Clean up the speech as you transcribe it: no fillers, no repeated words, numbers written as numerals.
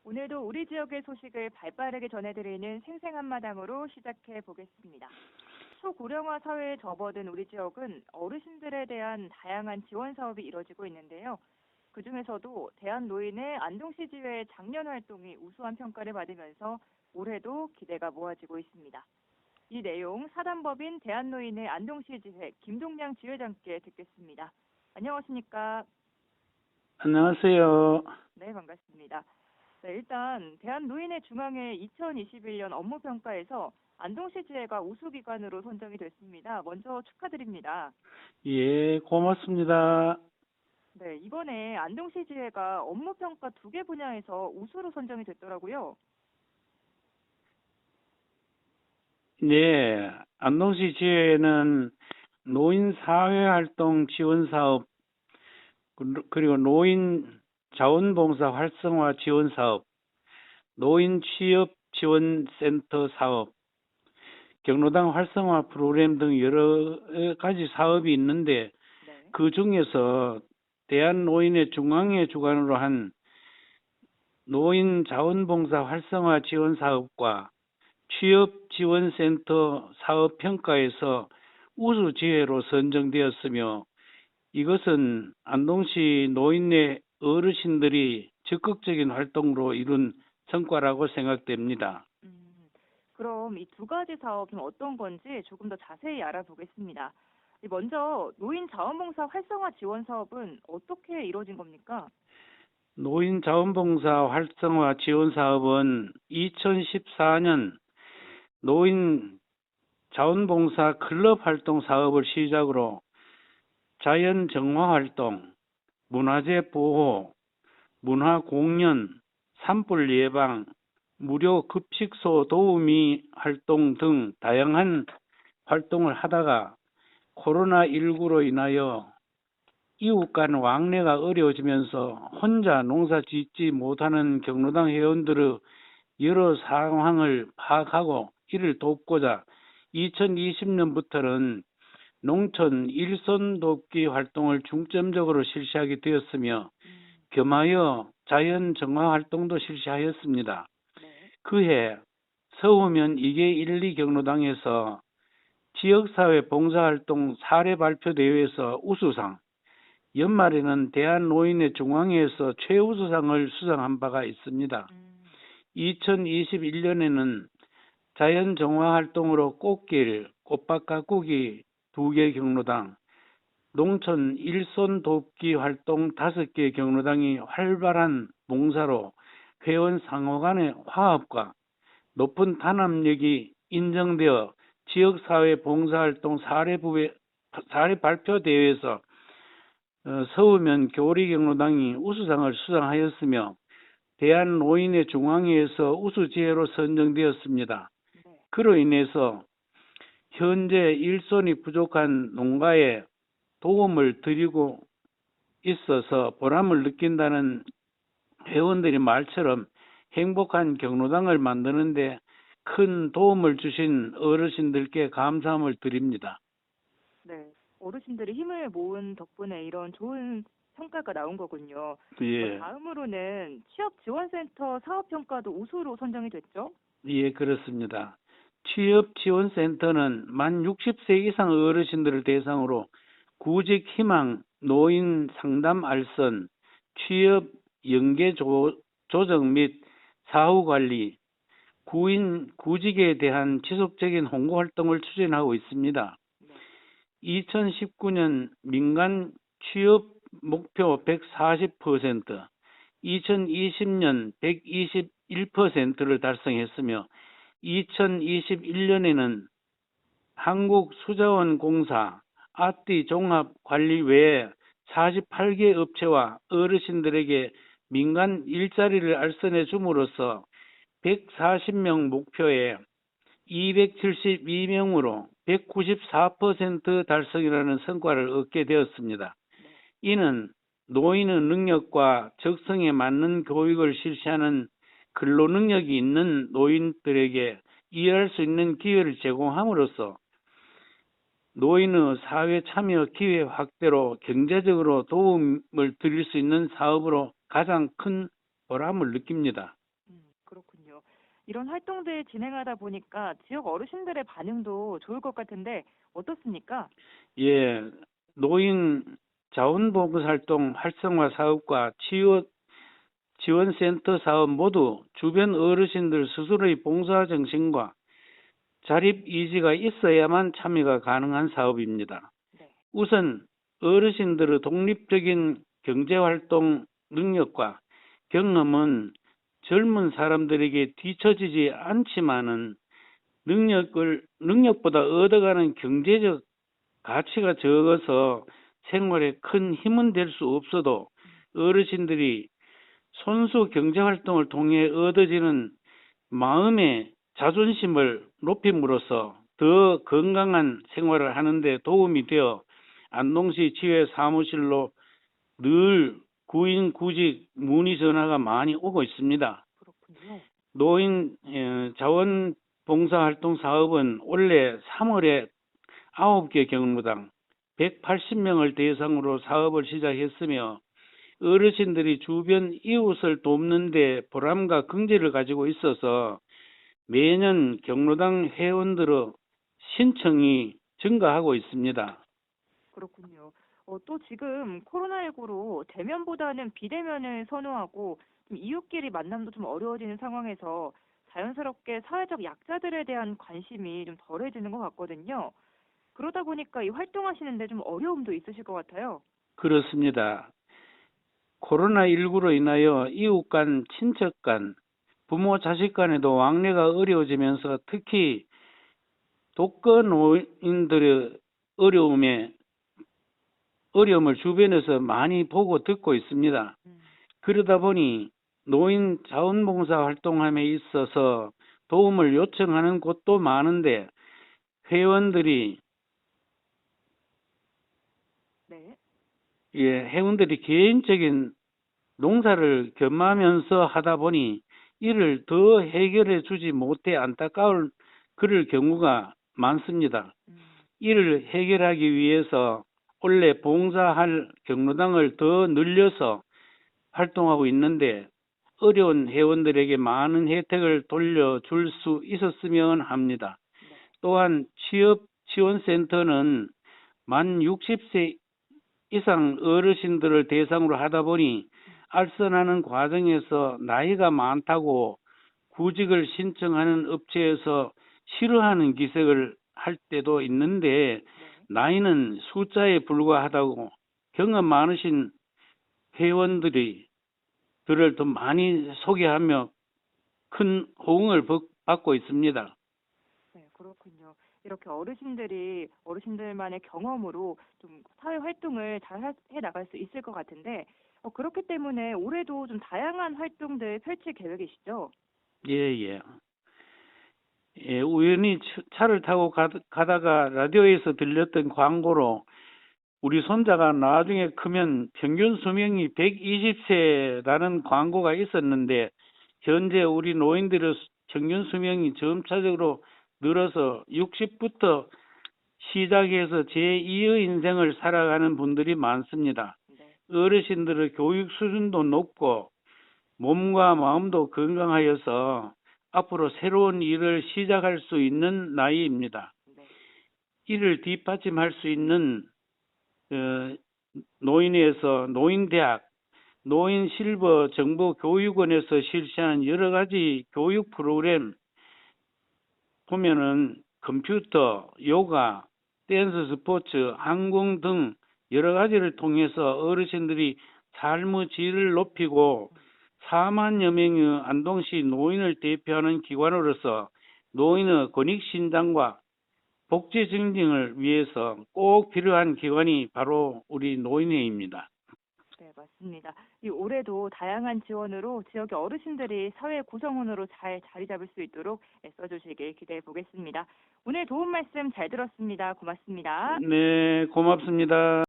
오늘도 우리 지역의 소식을 발빠르게 전해드리는 생생한마당으로 시작해 보겠습니다. 초고령화 사회에 접어든 우리 지역은 어르신들에 대한 다양한 지원 사업이 이뤄지고 있는데요. 그중에서도 대한노인의 안동시지회 작년 활동이 우수한 평가를 받으면서 올해도 기대가 모아지고 있습니다. 이 내용 사단법인 대한노인의 안동시지회 김동량 지회장께 듣겠습니다. 안녕하십니까? 안녕하세요. 네, 반갑습니다. 네, 일단 대한노인의 중앙회 2021년 업무평가에서 안동시지회가 우수기관으로 선정이 됐습니다. 먼저 축하드립니다. 예, 고맙습니다. 네, 이번에 안동시지회가 업무평가 2개 분야에서 우수로 선정이 됐더라고요. 네, 안동시 지회는 노인 사회활동 지원 사업, 그리고 노인 자원봉사 활성화 지원 사업, 노인 취업 지원센터 사업, 경로당 활성화 프로그램 등 여러 가지 사업이 있는데 네. 그 중에서 대한노인의 중앙회 주관으로 한 노인 자원봉사 활성화 지원 사업과 취업지원센터 사업평가에서 우수지회로 선정되었으며 이것은 안동시 노인네 어르신들이 적극적인 활동으로 이룬 성과라고 생각됩니다. 그럼 이 2가지 사업은 어떤 건지 조금 더 자세히 알아보겠습니다. 먼저 노인 자원봉사 활성화 지원 사업은 어떻게 이루어진 겁니까? 노인 자원봉사 활성화 지원 사업은 2014년 노인 자원봉사 클럽 활동 사업을 시작으로 자연 정화 활동, 문화재 보호, 문화 공연, 산불 예방, 무료 급식소 도우미 활동 등 다양한 활동을 하다가 코로나19로 인하여 이웃 간 왕래가 어려워지면서 혼자 농사 짓지 못하는 경로당 회원들의 여러 상황을 파악하고 이를 돕고자 2020년부터는 농촌 일손 돕기 활동을 중점적으로 실시하게 되었으며 겸하여 자연 정화 활동도 실시하였습니다. 그해 서우면 2개 1, 2 경로당에서 지역사회 봉사활동 사례 발표 대회에서 우수상, 연말에는 대한노인의 중앙회에서 최우수상을 수상한 바가 있습니다. 2021년에는 자연정화 활동으로 꽃길, 꽃밭 가꾸기 2개 경로당, 농촌 일손 돕기 활동 5개 경로당이 활발한 봉사로 회원 상호 간의 화합과 높은 단합력이 인정되어 지역사회 봉사활동 사례 발표 대회에서 서우면 교리 경로당이 우수상을 수상하였으며 대한노인의 중앙회에서 우수지회로 선정되었습니다. 그로 인해서 현재 일손이 부족한 농가에 도움을 드리고 있어서 보람을 느낀다는 회원들이 말처럼 행복한 경로당을 만드는데 큰 도움을 주신 어르신들께 감사함을 드립니다. 네, 어르신들이 힘을 모은 덕분에 이런 좋은 평가가 나온 거군요. 예. 다음으로는 취업지원센터 사업평가도 우수로 선정이 됐죠? 예, 그렇습니다. 취업지원센터는 만 60세 이상 어르신들을 대상으로 구직 희망, 노인 상담 알선, 취업 연계 조정 및 사후 관리, 구직에 대한 지속적인 홍보 활동을 추진하고 있습니다. 2019년 민간 취업 목표 140%, 2020년 121%를 달성했으며 2021년에는 한국수자원공사, 아띠 종합관리 외에 48개 업체와 어르신들에게 민간 일자리를 알선해 줌으로써 140명 목표에 272명으로 194% 달성이라는 성과를 얻게 되었습니다. 이는 노인의 능력과 적성에 맞는 교육을 실시하는 근로 능력이 있는 노인들에게 일할 수 있는 기회를 제공함으로써 노인의 사회 참여 기회 확대로 경제적으로 도움을 드릴 수 있는 사업으로 가장 큰 보람을 느낍니다. 이런 활동들 진행하다 보니까 지역 어르신들의 반응도 좋을 것 같은데 어떻습니까? 예, 노인 자원봉사활동 활성화 사업과 치유 지원센터 사업 모두 주변 어르신들 스스로의 봉사정신과 자립의지가 있어야만 참여가 가능한 사업입니다. 네. 우선 어르신들의 독립적인 경제활동 능력과 경험은 젊은 사람들에게 뒤처지지 않지만은 능력보다 얻어가는 경제적 가치가 적어서 생활에 큰 힘은 될 수 없어도 어르신들이 손수 경제활동을 통해 얻어지는 마음의 자존심을 높임으로써 더 건강한 생활을 하는데 도움이 되어 안동시 지회 사무실로 늘 구인 구직 문의 전화가 많이 오고 있습니다. 그렇군요. 노인 자원봉사활동 사업은 올해 3월에 9개 경로당 180명을 대상으로 사업을 시작했으며 어르신들이 주변 이웃을 돕는 데 보람과 긍지를 가지고 있어서 매년 경로당 회원들의 신청이 증가하고 있습니다. 그렇군요. 또 지금 코로나19로 대면보다는 비대면을 선호하고 좀 이웃끼리 만남도 좀 어려워지는 상황에서 자연스럽게 사회적 약자들에 대한 관심이 좀 덜해지는 것 같거든요. 그러다 보니까 이 활동하시는데 좀 어려움도 있으실 것 같아요. 그렇습니다. 코로나19로 인하여 이웃 간, 친척 간, 부모 자식 간에도 왕래가 어려워지면서 특히 독거노인들의 어려움을 주변에서 많이 보고 듣고 있습니다. 그러다 보니 노인 자원봉사 활동함에 있어서 도움을 요청하는 곳도 많은데 회원들이 네. 회원들이 개인적인 농사를 겸하면서 하다 보니 이를 더 해결해 주지 못해 안타까울 그럴 경우가 많습니다. 이를 해결하기 위해서 원래 봉사할 경로당을 더 늘려서 활동하고 있는데 어려운 회원들에게 많은 혜택을 돌려줄 수 있었으면 합니다. 또한 취업지원센터는 만 60세 이상 어르신들을 대상으로 하다 보니 알선하는 과정에서 나이가 많다고 구직을 신청하는 업체에서 싫어하는 기색을 할 때도 있는데 나이는 숫자에 불과하다고 경험 많으신 회원들을 더 많이 소개하며 큰 호응을 받고 있습니다. 네, 그렇군요. 이렇게 어르신들만의 경험으로 좀 사회 활동을 잘 해 나갈 수 있을 것 같은데, 그렇기 때문에 올해도 좀 다양한 활동들 펼칠 계획이시죠? 예. 우연히 차를 타고 가다가 라디오에서 들렸던 광고로 우리 손자가 나중에 크면 평균 수명이 120세라는 광고가 있었는데 현재 우리 노인들의 평균 수명이 점차적으로 늘어서 60부터 시작해서 제2의 인생을 살아가는 분들이 많습니다. 어르신들의 교육 수준도 높고 몸과 마음도 건강하여서 앞으로 새로운 일을 시작할 수 있는 나이입니다. 이를 뒷받침할 수 있는 노인에서 노인대학, 노인실버 정보교육원에서 실시하는 여러 가지 교육 프로그램 보면은 컴퓨터, 요가, 댄스 스포츠, 항공 등 여러 가지를 통해서 어르신들이 삶의 질을 높이고 4만여 명의 안동시 노인을 대표하는 기관으로서 노인의 권익신장과 복지 증진을 위해서 꼭 필요한 기관이 바로 우리 노인회입니다. 네, 맞습니다. 이 올해도 다양한 지원으로 지역의 어르신들이 사회 구성원으로 잘 자리 잡을 수 있도록 애써주시길 기대해 보겠습니다. 오늘 도움 말씀 잘 들었습니다. 고맙습니다. 네, 고맙습니다.